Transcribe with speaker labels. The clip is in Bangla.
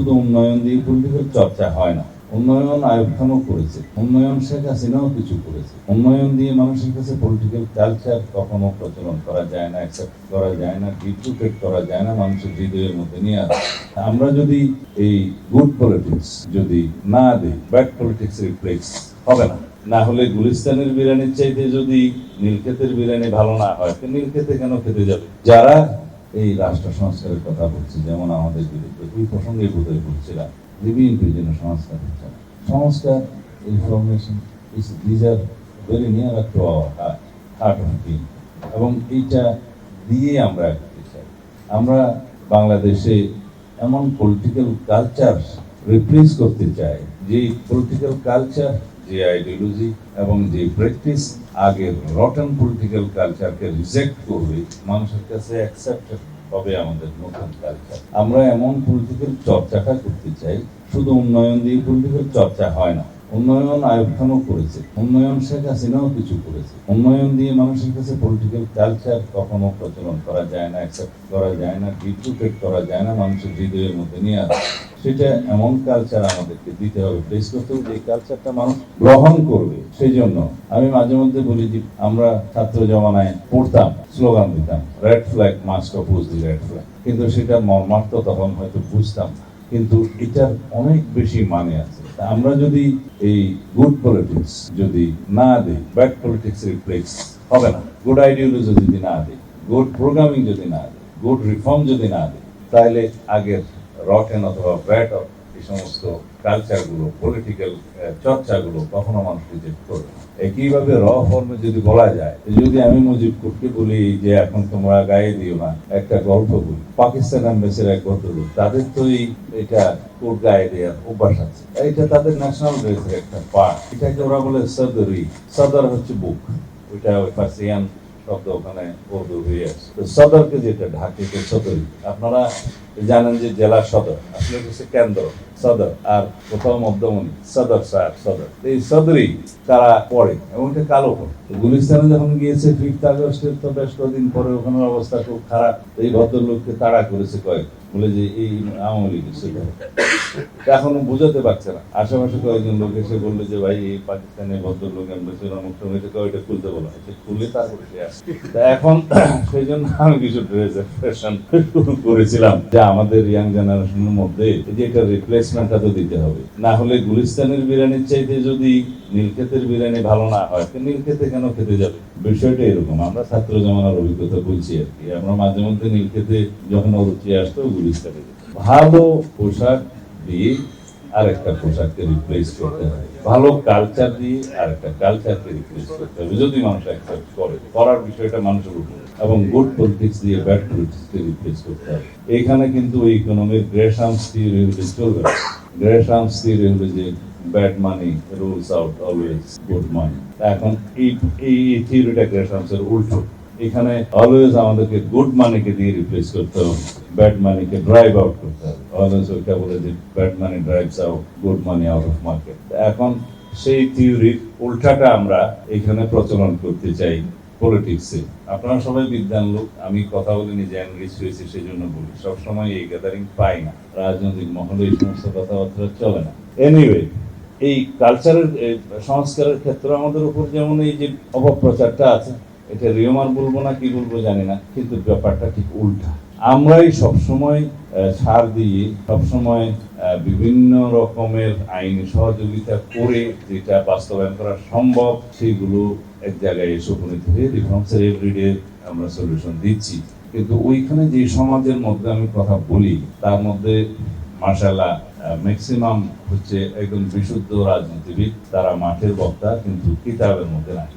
Speaker 1: শুধু উন্নয়ন দিয়ে পলিটিক্যাল চর্চা হয় না। উন্নয়ন আইয়ুব খানও করেছে, উন্নয়ন শেখ হাসিনাও কিছু করেছে। উন্নয়ন দিয়ে মানুষের কাছে পলিটিক্যাল কালচার কখনো প্রচলন করা যায় না, অ্যাকসেপ্ট করা যায় না, ডিপ্রুটেড করা যায় না, মানুষের হৃদয়ের মধ্যে নিয়ে আসে। আমরা যদি এই গুড পলিটিক্স যদি না দিই, ব্যাড পলিটিক্স রিপ্লেস হবে না। না হলে গুলিস্তানের বিরিয়ানির চাইতে যদি নীলক্ষেতের বিরিয়ানি ভালো না হয়, নীলক্ষেতে কেন খেতে যাবে? যারা এই রাষ্ট্র সংস্কারের কথা বলছে, যেমন আমাদের বিরুদ্ধে এই প্রসঙ্গে বোধহয় বলছিলাম যে বিএনপির জন্য সংস্কার হচ্ছে না। সংস্কার, information, these are very near to our heart of thing, এবং এইটা দিয়ে আমরা এগোতে চাই। আমরা বাংলাদেশে এমন পলিটিক্যাল কালচার রিপ্লেস করতে চাই, যে পলিটিক্যাল কালচার, যে আইডিওলজি এবং যে প্র্যাকটিস আগের রটন পলিটিক্যাল কালচারকে রিজেক্ট করবে, মানুষের কাছে অ্যাকসেপ্টেড হবে আমাদের নতুন কালচার। আমরা এমন পলিটিক্যাল চর্চাটা করতে চাই, শুধু উন্নয়ন দিয়ে পলিটিক্যাল চর্চা হয় না। উন্নয়ন আইয়ুব খানও করেছে, উন্নয়ন শেখ হাসিনাও কিছু করেছে। উন্নয়ন দিয়ে মানুষের কাছে পলিটিক্যাল কালচার কখনো প্রচলন করা যায় না, অ্যাকসেপ্ট করা যায় না, ডিপ্রুটেড করা যায় না, মানুষের হৃদয়ের মধ্যে নিয়ে আসে। সেটা এমন কালচার আমাদেরকে দিতে হবে, প্লেস করতে হবে, যে কালচারটা মানুষ গ্রহণ করবে। সেই জন্য আমি মাঝে মধ্যে বলি যে আমরা ছাত্র জমানায় পড়তাম, স্লোগান দিতাম, রেড ফ্ল্যাগ মাস্ট অপোজ দি রেড ফ্ল্যাগ, কিন্তু সেটা মর্মার্থ তখন হয়তো বুঝতাম না, কিন্তু এটার অনেক বেশি মানে আছে। আমরা যদি এই গুড পলিটিক্স যদি না দিই, ব্যাড পলিটিক্স রিপ্লেস হবে না। গুড আইডিওলজি যদি না দিই, গুড প্রোগ্রামিং যদি না দিই, গুড রিফর্ম যদি না দিই, তাহলে আগের রটেন অথবা ব্যাড এই সমস্ত কালচারগুলো, পলিটিক্যাল চর্চাগুলো কখনো মানুষ রিজেক্ট করবে না। একইভাবে র ফর্মে যদি বলা যায়, যদি আমি মুজিব কোর্টকে বলি যে এখন তোমরা গায়ে দিও না, একটা গল্প বলি, পাকিস্তান এম্বাসির এক ভদ্রলোক, তাদের তো এটা কোর্ট গায়ে দেওয়ার অভ্যাস আছে, এটা তাদের ন্যাশনাল ড্রেসের একটা পার্ট। এটাকে ওরা বলে সদরি, সদর হচ্ছে বুক, ওইটা ওই পার্সিয়ান শব্দ ওখানে উর্দু হয়ে আছে। তো সদরকে যেটা ঢাকে, সদরি, আপনারা জানেন যে জেলা সদর আসলে হচ্ছে কেন্দ্র, সদর, আর কোথাও মধ্যমণি, সদর সাহেব, সদর। এই সদরি তারা পড়ে, এবং এটা কালো পড়ে। গুলিস্তানে যখন গিয়েছে 5th আগস্টের তো বেশ কদিন পরে ওখানে অবস্থা খুব খারাপ। এই ভদ্রলোককে তাড়া করেছে কয়েক, বলে যে এই আওয়ামী লীগের সেটা এখনো বুঝাতে পারছে না। আশেপাশে কয়েকজন লোক এসে বললো যে ভাই এই পাকিস্তানের ভদ্রলোক এম্বাসির অমুক সময় ওইটা খুলতে বলা হয়েছে, খুলে তারপরে সে আসে। এখন সেই জন্য আমি কিছু ড্রেস এক্সপ্রেশন শুরু করেছিলাম যে আমাদের ইয়াং জেনারেশনের মধ্যে যে এটা রিপ্লেসমেন্টটা তো দিতে হবে। না হলে গুলিস্তানের বিরিয়ানির চাইতে যদি নীলক্ষেতের বিরিয়ানি ভালো না হয়, নীলক্ষেতে কেন খেতে যাবে? বিষয়টা এরকম। আমরা ছাত্র জমানার অভিজ্ঞতা বলছি আর কি। আমরা মাঝে মধ্যে নীলক্ষেতে যখন অরুচি আসতো, গুলিস্তানে ভালো পোশাক দিয়ে আরেকটা পোশাককে রিপ্লেস করতে হবে, ভালো কালচার দিয়ে আরেকটা কালচারকে রিপ্লেস করতে হবে, যদি মানুষ অ্যাকসেপ্ট করে। করার বিষয়টা মানুষের উপর, এবং গুড পলিটিক্স দিয়ে ব্যাড পলিটিক্সকে রিপ্লেস করতে হবে। এখানে কিন্তু ওই ইকোনমির গ্রেশামস থিওরি চলবে না। গ্রেশামস থিওরি হলো যে bad money rules out always good money. এখন এই থিওরিটা গ্রেশামসের উল্টো। এখানে অলওয়েজ আমাদেরকে গুড মানিকে দিয়ে রিপ্লেস করতে হবে, ব্যাড মানিকে ড্রাইভ আউট করতে হবে। অলওয়েজ ওইটা বলে যে bad money drives out good money out of market. এখন সেই থিওরির উল্টাটা আমরা এখানে প্রচলন করতে চাই পলিটিক্সে। আপনারা সবাই বিদ্যান লোক, আমি কথা বলে নিজে এনগেজ হয়েছি, সেই জন্য বলি। সবসময় এই গ্যাদারিং পাই না, রাজনৈতিক মহলে এই সমস্ত কথাবার্তা চলে না। এনিওয়ে, এই কালচারের সংস্কারের ক্ষেত্রে আমাদের উপর যেমন এই যে অপপ্রচারটা আছে, এটা রিওমার বলবো না কি বলবো জানি না, কিন্তু ব্যাপারটা ঠিক উল্টা। আমরাই সবসময় ছাড় দিয়ে, সবসময় বিভিন্ন রকমের আইনি সহযোগিতা করে যেটা বাস্তবায়ন করা সম্ভব, সেগুলো এক জায়গায় এসে উপনীত হয়ে রিফর্মসের এভরিডে আমরা সলিউশন দিচ্ছি। কিন্তু ওইখানে যে সমাজের মধ্যে আমি কথা বলি, তার মধ্যে মাশাআল্লাহ ম্যাক্সিমাম হচ্ছে একদম বিশুদ্ধ রাজনীতিবিদ, তারা মাঠের বক্তা, কিন্তু কিতাবের মধ্যে নাই।